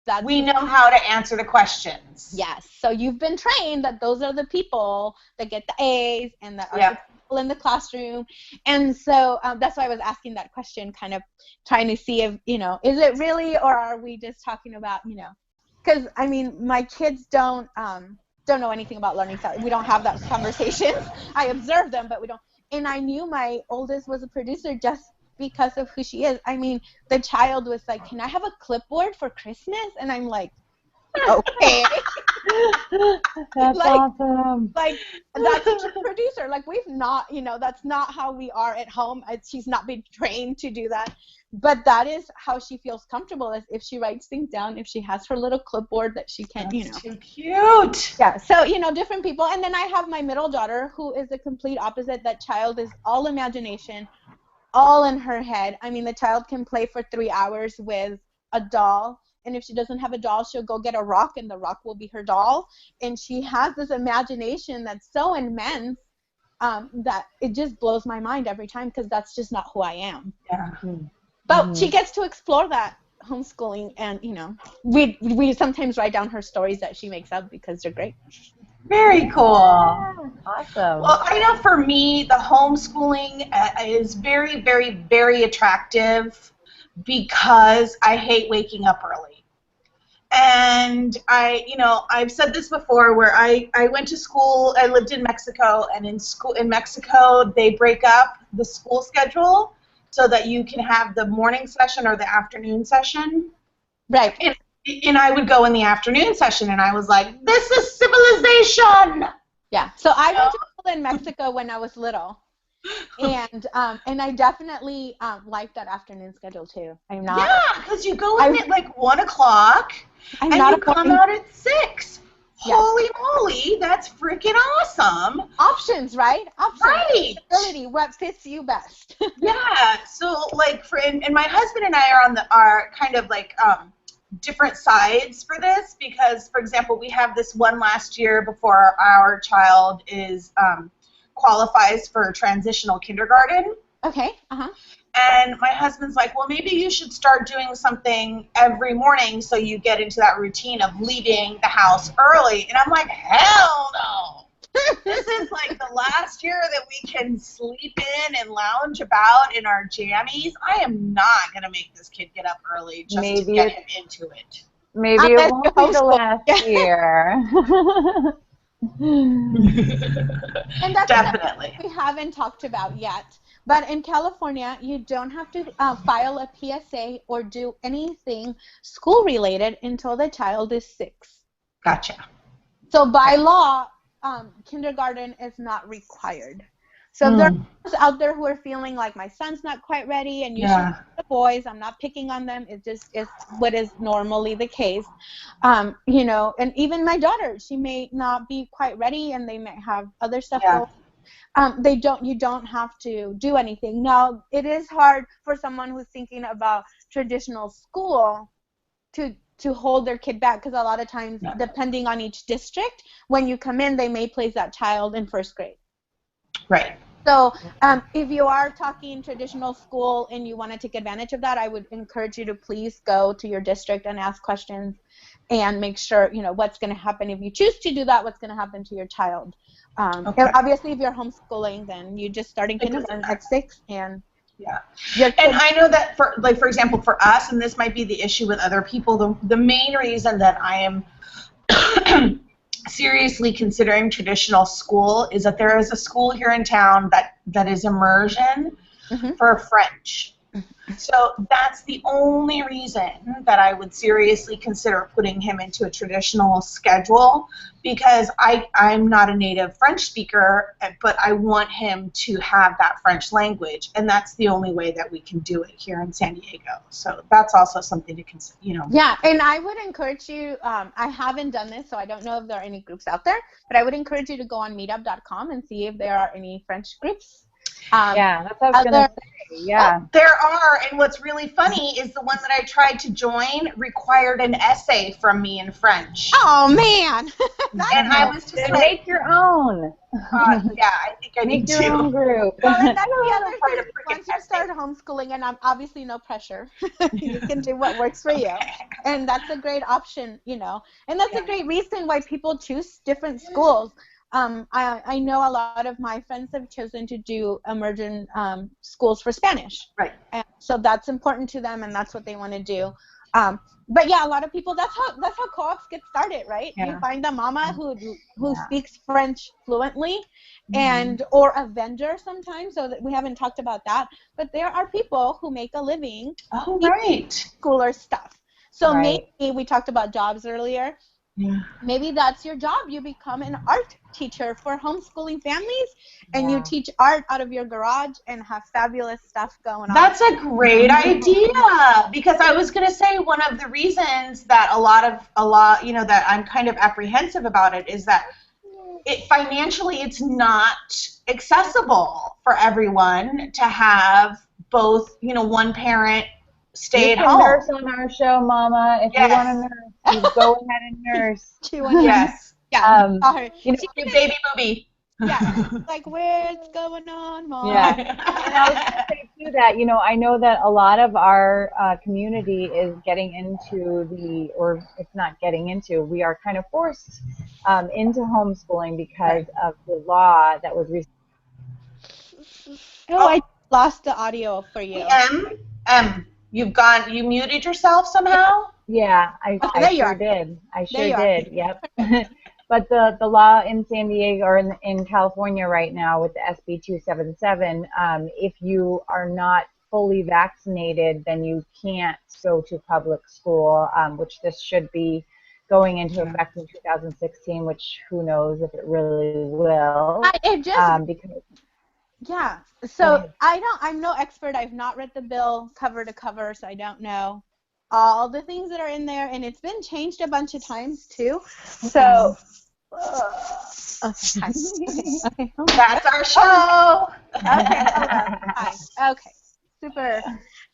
how to answer the questions. Yes. So you've been trained that those are the people that get the A's and that are people in the classroom. And so that's why I was asking that question, kind of trying to see if, is it really, or are we just talking about, because, I mean, my kids don't know anything about learning style. We don't have that conversation. I observe them, but we don't. And I knew my oldest was a producer just because of who she is. I mean, the child was like, "Can I have a clipboard for Christmas?" And I'm like, okay. That's awesome. Like, that's a producer. Like, we've not, that's not how we are at home. She's not been trained to do that. But that is how she feels comfortable, is if she writes things down, if she has her little clipboard that she can, That's too cute. Yeah, so, different people. And then I have my middle daughter, who is the complete opposite. That child is all imagination, all in her head. I mean, the child can play for 3 hours with a doll. And if she doesn't have a doll, she'll go get a rock, and the rock will be her doll. And she has this imagination that's so immense that it just blows my mind every time, because that's just not who I am. Yeah. But she gets to explore that homeschooling, and, we sometimes write down her stories that she makes up because they're great. Very cool. Awesome. Well, I know for me, the homeschooling is very, very, very attractive because I hate waking up early. And I've said this before, where I went to school. I lived in Mexico, and in Mexico, they break up the school schedule so that you can have the morning session or the afternoon session. Right. And I would go in the afternoon session, and I was like, this is civilization. Yeah. So I went to school in Mexico when I was little. And I definitely like that afternoon schedule too. I'm not. Yeah, because you go in at like 1 o'clock, and you come out at 6. Yeah. Holy moly, that's freaking awesome. Options, right? Options. Right. Ability, what fits you best. Yeah. So like and my husband and I are kind of like different sides for this, because, for example, we have this one last year before our child is qualifies for transitional kindergarten. Okay. And my husband's like, well, maybe you should start doing something every morning so you get into that routine of leaving the house early. And I'm like, hell no. This is like the last year that we can sleep in and lounge about in our jammies. I am not going to make this kid get up early just to get him into it. Maybe it won't be the last year. And that's definitely. We haven't talked about yet. But in California, you don't have to file a PSA or do anything school-related until the child is 6. Gotcha. So by law, kindergarten is not required. So if there's out there who are feeling like, my son's not quite ready, and usually the boys, I'm not picking on them, it just is what is normally the case. And even my daughter, she may not be quite ready, and they might have other stuff going. You don't have to do anything. Now, it is hard for someone who's thinking about traditional school to hold their kid back, because a lot of times, depending on each district, when you come in, they may place that child in 1st grade. Right. So if you are talking traditional school and you want to take advantage of that, I would encourage you to please go to your district and ask questions and make sure, what's going to happen if you choose to do that, what's going to happen to your child. Obviously, if you're homeschooling, then you just start in kindergarten at 6, and and I know that for example, for us, and this might be the issue with other people, the main reason that I am seriously considering traditional school is that there is a school here in town that is immersion for French. So that's the only reason that I would seriously consider putting him into a traditional schedule, because I'm not a native French speaker, but I want him to have that French language, and that's the only way that we can do it here in San Diego. So that's also something to consider, Yeah, and I would encourage you, I haven't done this, so I don't know if there are any groups out there, but I would encourage you to go on meetup.com and see if there are any French groups. That's what I was going to say. Yeah. There are, and what's really funny is the one that I tried to join required an essay from me in French. Oh, man. And I was just like, make your own. I think I need to. Make your own group. Well, and that's the other thing. Once you start homeschooling, and obviously no pressure, you can do what works for you. And that's a great option, And that's a great reason why people choose different schools. I know a lot of my friends have chosen to do immersion schools for Spanish. Right. And so that's important to them, and that's what they want to do. But yeah, a lot of people, that's how co-ops get started, right? Yeah. You find a mama who Yeah. speaks French fluently, and or a vendor sometimes, so that we haven't talked about that. But there are people who make a living Oh, right. schooler stuff. So Right. maybe we talked about jobs earlier. Yeah. Maybe that's your job. You become an art teacher for homeschooling families, and you Yeah. teach art out of your garage and have fabulous stuff going on. That's a great idea, because I was going to say one of the reasons that a lot, that I'm kind of apprehensive about it is that financially it's not accessible for everyone to have both, one parent stay at You can home. nurse on our show, Mama. If you want to nurse, you go ahead and nurse. Yes. Yeah. You baby movie. Yeah. Like, what's going on, Mom? Yeah. And I was going to say too that, I know that a lot of our community is getting into or it's not getting into, we are kind of forced into homeschooling because of the law that was recently. Oh, I lost the audio for you. You muted yourself somehow? Yeah, I there you sure are. did. I There sure you did. Yep. But the law in San Diego or in California right now with the SB 277, if you are not fully vaccinated, then you can't go to public school, which this should be going into effect in 2016, which who knows if it really will. Because yeah. So I'm no expert. I've not read the bill cover to cover, so I don't know all the things that are in there, and it's been changed a bunch of times too. So okay. That's our show. Okay, hello. Hi. Okay. Super.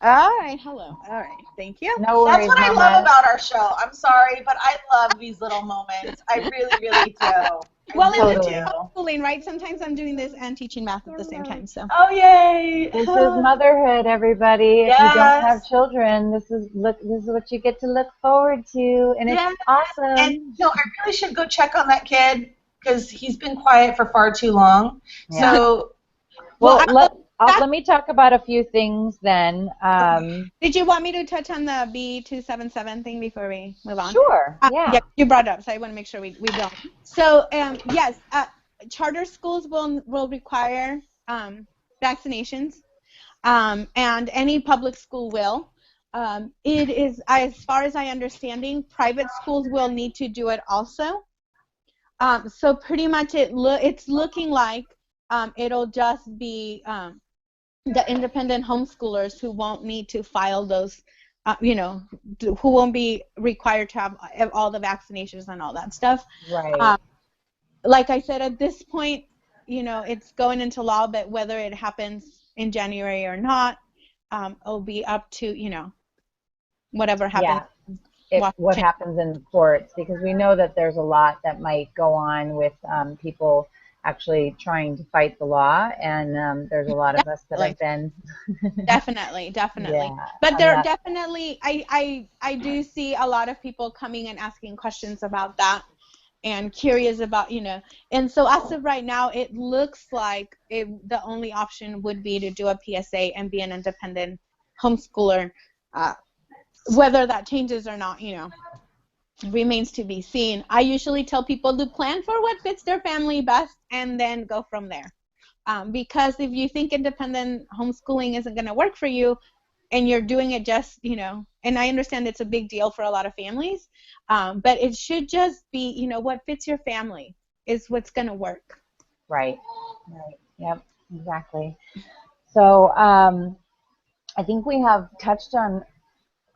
All right, hello. All right, thank you. No worries, That's what Mama. I love about our show. I'm sorry, but I love these little moments. I really, really do. Well, Totally. it's homeschooling, right? Sometimes I'm doing this and teaching math at the same time. So. Oh, yay! This is motherhood, everybody. Yes. If you don't have children, this is what you get to look forward to, and it's awesome. And I really should go check on that kid because he's been quiet for far too long. Yeah. So, let me talk about a few things then. Did you want me to touch on the B277 thing before we move on? Sure. Yeah. You brought it up, so I want to make sure we don't. So, yes, charter schools will require vaccinations, and any public school will. It is, as far as I understanding, private schools will need to do it also. So pretty much it's looking like it'll just be the independent homeschoolers who won't need to file those, who won't be required to have all the vaccinations and all that stuff. Right. Like I said, at this point, it's going into law, but whether it happens in January or not, it'll be up to, whatever happens. Yeah. What happens in the courts, because we know that there's a lot that might go on with people actually trying to fight the law, and there's a lot of us that have been. Definitely. Yeah, But there are definitely, I do see a lot of people coming and asking questions about that and curious about, and so as of right now, it looks like the only option would be to do a PSA and be an independent homeschooler. Whether that changes or not, remains to be seen. I usually tell people to plan for what fits their family best and then go from there. Because if you think independent homeschooling isn't going to work for you and you're doing it just, and I understand it's a big deal for a lot of families, but it should just be, what fits your family is what's going to work. Right. Yep, exactly. So I think we have touched on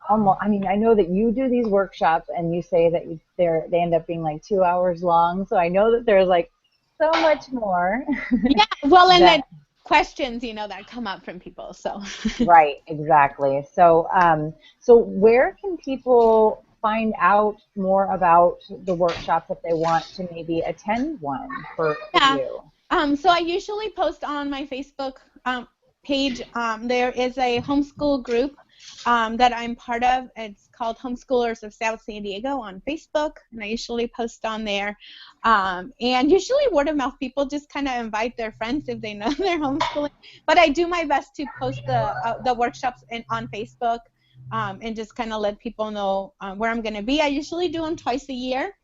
almost, I know that you do these workshops and you say that they end up being like 2 hours long. So I know that there's like so much more. Yeah, well, and then questions, that come up from people. So. Right, exactly. So, so where can people find out more about the workshops if they want to maybe attend one for you? So I usually post on my Facebook page. There is a homeschool group that I'm part of. It's called Homeschoolers of South San Diego on Facebook, and I usually post on there. And usually word of mouth, people just kind of invite their friends if they know they're homeschooling. But I do my best to post the workshops on Facebook, and just kind of let people know where I'm going to be. I usually do them twice a year.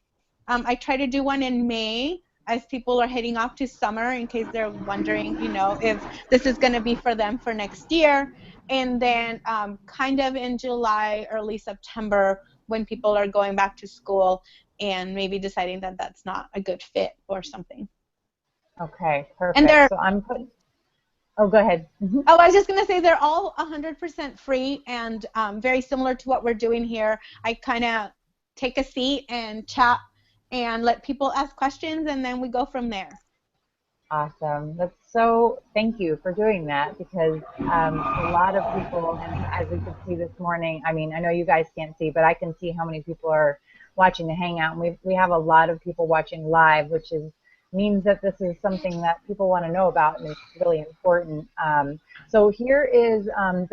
I try to do one in May as people are heading off to summer, in case they're wondering, you know, if this is going to be for them for next year. And then kind of in July, early September, when people are going back to school and maybe deciding that that's not a good fit or something. Okay, perfect. And so I'm putting, oh, go ahead. Oh, I was just going to say they're all 100% free and very similar to what we're doing here. I kind of take a seat and chat and let people ask questions, and then we go from there. Awesome. Thank you for doing that, because a lot of people, and as we could see this morning, I mean, I know you guys can't see, but I can see how many people are watching the Hangout. And we have a lot of people watching live, which means that this is something that people want to know about, and it's really important. So here is on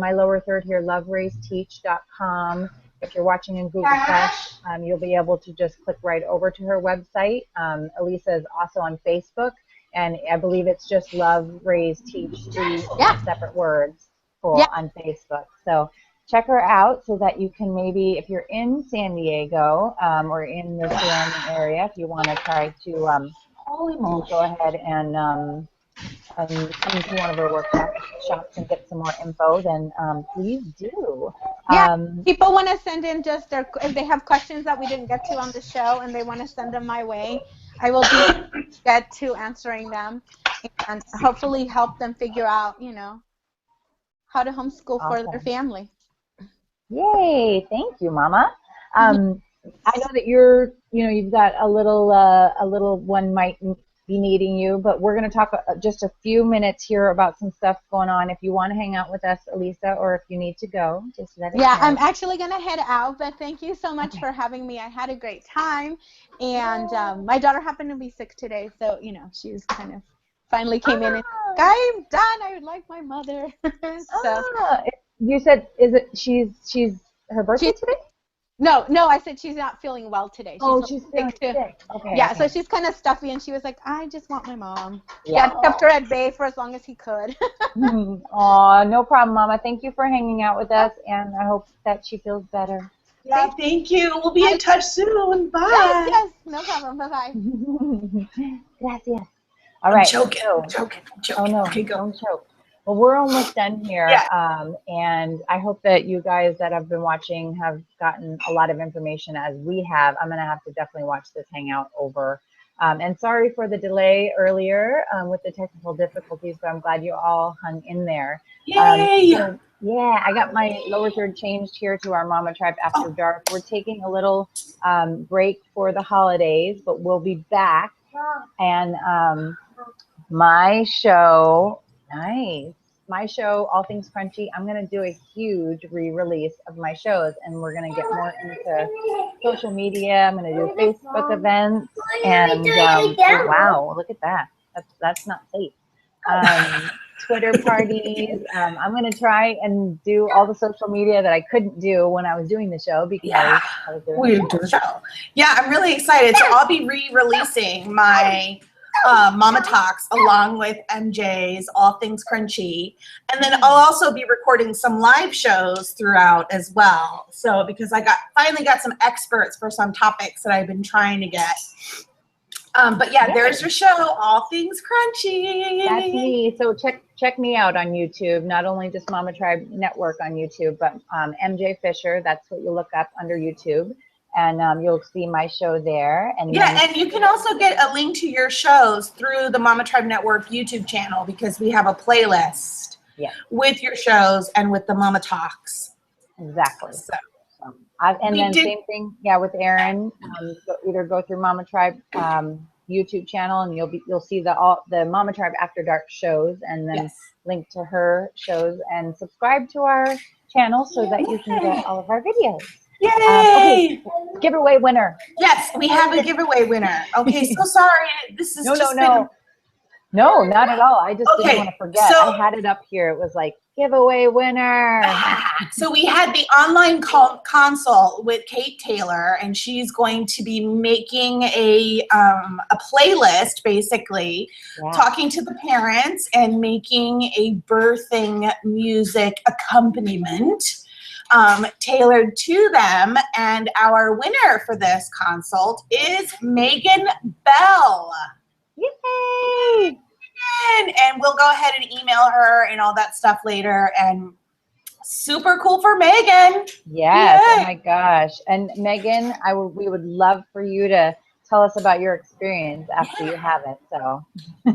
my lower third here, loveraiseteach.com. If you're watching in Google Plus, you'll be able to just click right over to her website. Elisa is also on Facebook, and I believe it's just Love, Raise, Teach, 3 separate words on Facebook. So check her out so that you can maybe, if you're in San Diego or in the surrounding area, if you want to try to go ahead and come to one of our workshops and get some more info, then please do. People want to send in just if they have questions that we didn't get to on the show and they want to send them my way, I will get to answering them and hopefully help them figure out, you know, how to homeschool for their family. Yay! Thank you, Mama. I know that you've got a little one might be needing you, but we're going to talk just a few minutes here about some stuff going on. If you want to hang out with us, Elisa, or if you need to go, just let us know. I'm actually going to head out, but thank you so much for having me. I had a great time, and my daughter happened to be sick today, so, you know, she was kind of finally came in and I'm done. I would like my mother. You said, she's her birthday today? No, I said she's not feeling well today. She's sick too. Okay. Yeah, so she's kind of stuffy, and she was like, I just want my mom. Yeah. Dad kept her at bay for as long as he could. Aw, no problem, Mama. Thank you for hanging out with us, and I hope that she feels better. Yeah, thank you. We'll be in touch soon. Bye. Yes, no problem. Bye-bye. Gracias. All right. I'm joking. Oh, no, okay, go. Don't choke. Well, we're almost done here, and I hope that you guys that have been watching have gotten a lot of information as we have. I'm going to have to definitely watch this Hangout over. And sorry for the delay earlier with the technical difficulties, but I'm glad you all hung in there. Yay! I got my lower third changed here to our Mama Tribe After Dark. We're taking a little break for the holidays, but we'll be back. And my show, All Things Crunchy, I'm going to do a huge re-release of my shows, and we're going to get more into social media. I'm going to do Facebook events, and wow, look at that. That's not safe. Twitter parties. I'm going to try and do all the social media that I couldn't do when I was doing the show because I was doing the show. Yeah, I'm really excited. So I'll be re-releasing my Mama Talks along with MJ's All Things Crunchy, and then I'll also be recording some live shows throughout as well. So because I finally got some experts for some topics that I've been trying to get. But yeah, there's your show, All Things Crunchy. That's me. So check me out on YouTube. Not only just Mama Tribe Network on YouTube, but MJ Fisher. That's what you look up under YouTube. And you'll see my show there. And and you can also get a link to your shows through the Mama Tribe Network YouTube channel, because we have a playlist with your shows and with the Mama Talks. Exactly. Same thing, with Erin. Either go through Mama Tribe YouTube channel, and you'll see the Mama Tribe After Dark shows, and then link to her shows, and subscribe to our channel so that you can get all of our videos. Yay! Okay, giveaway winner. Yes, we have a giveaway winner. Okay, so sorry. This is No, not at all. I just didn't want to forget. I had it up here. It was like giveaway winner. So we had the online consult with Kate Taylor, and she's going to be making a playlist, basically, talking to the parents and making a birthing music accompaniment tailored to them. And our winner for this consult is Megan Bell. Yay! And we'll go ahead and email her and all that stuff later. And super cool for Megan. Yes. Yay. Oh my gosh. And Megan, we would love for you to tell us about your experience after you have it. So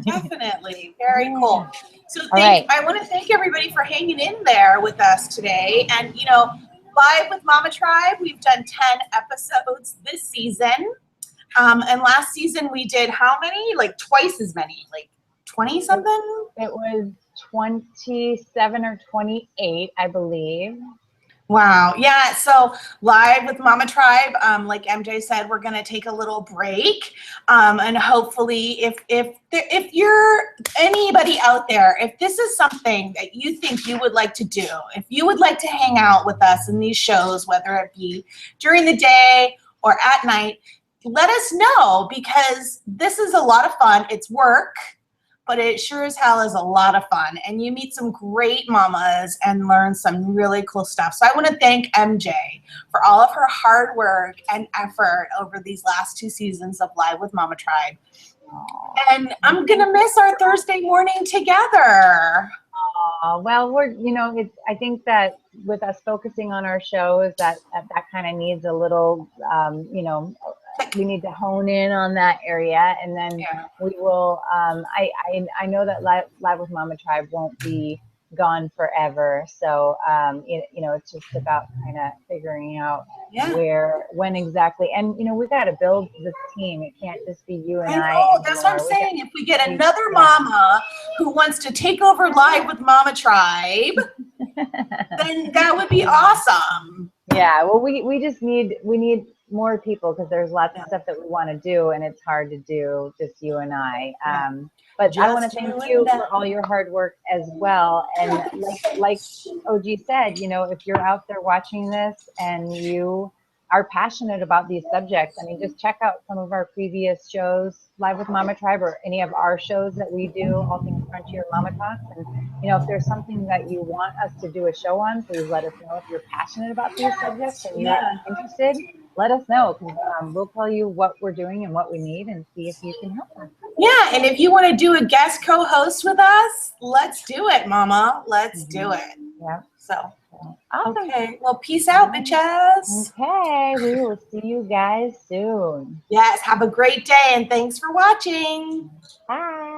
definitely. Very cool. So I want to thank everybody for hanging in there with us today. And, you know, Live with Mama Tribe, we've done 10 episodes this season. And last season we did how many? Like twice as many, like 20 something? It was 27 or 28, I believe. Wow. Yeah. So Live with Mama Tribe, like MJ said, we're going to take a little break. And hopefully if you're anybody out there, if this is something that you think you would like to do, if you would like to hang out with us in these shows, whether it be during the day or at night, let us know, because this is a lot of fun. It's work, but it sure as hell is a lot of fun. And you meet some great mamas and learn some really cool stuff. So I want to thank MJ for all of her hard work and effort over these last 2 seasons of Live with Mama Tribe. And I'm going to miss our Thursday morning together. Well, I think that with us focusing on our shows, that kind of needs a little, we need to hone in on that area, and then we will. I know that Live with Mama Tribe won't be gone forever, so it's just about kind of figuring out when exactly, and we got to build this team. It can't just be you and I. Know, that's what I'm saying. If we get another mama who wants to take over Live with Mama Tribe, then that would be awesome. Yeah, well, we need more people, because there's lots of stuff that we want to do, and it's hard to do just you and I. But I want to thank you for all your hard work as well. And like OG said, if you're out there watching this and you are passionate about these subjects, I mean, just check out some of our previous shows, Live with Mama Tribe, or any of our shows that we do, All Things Frontier Mama Talks. And, if there's something that you want us to do a show on, please let us know. If you're passionate about these subjects and you're interested, let us know, because we'll tell you what we're doing and what we need, and see if you can help us. Yeah, and if you want to do a guest co-host with us, let's do it, Mama. Let's do it. Yeah. So, awesome. Okay. Well, peace out, bitches. Okay. We will see you guys soon. Yes. Have a great day, and thanks for watching. Bye.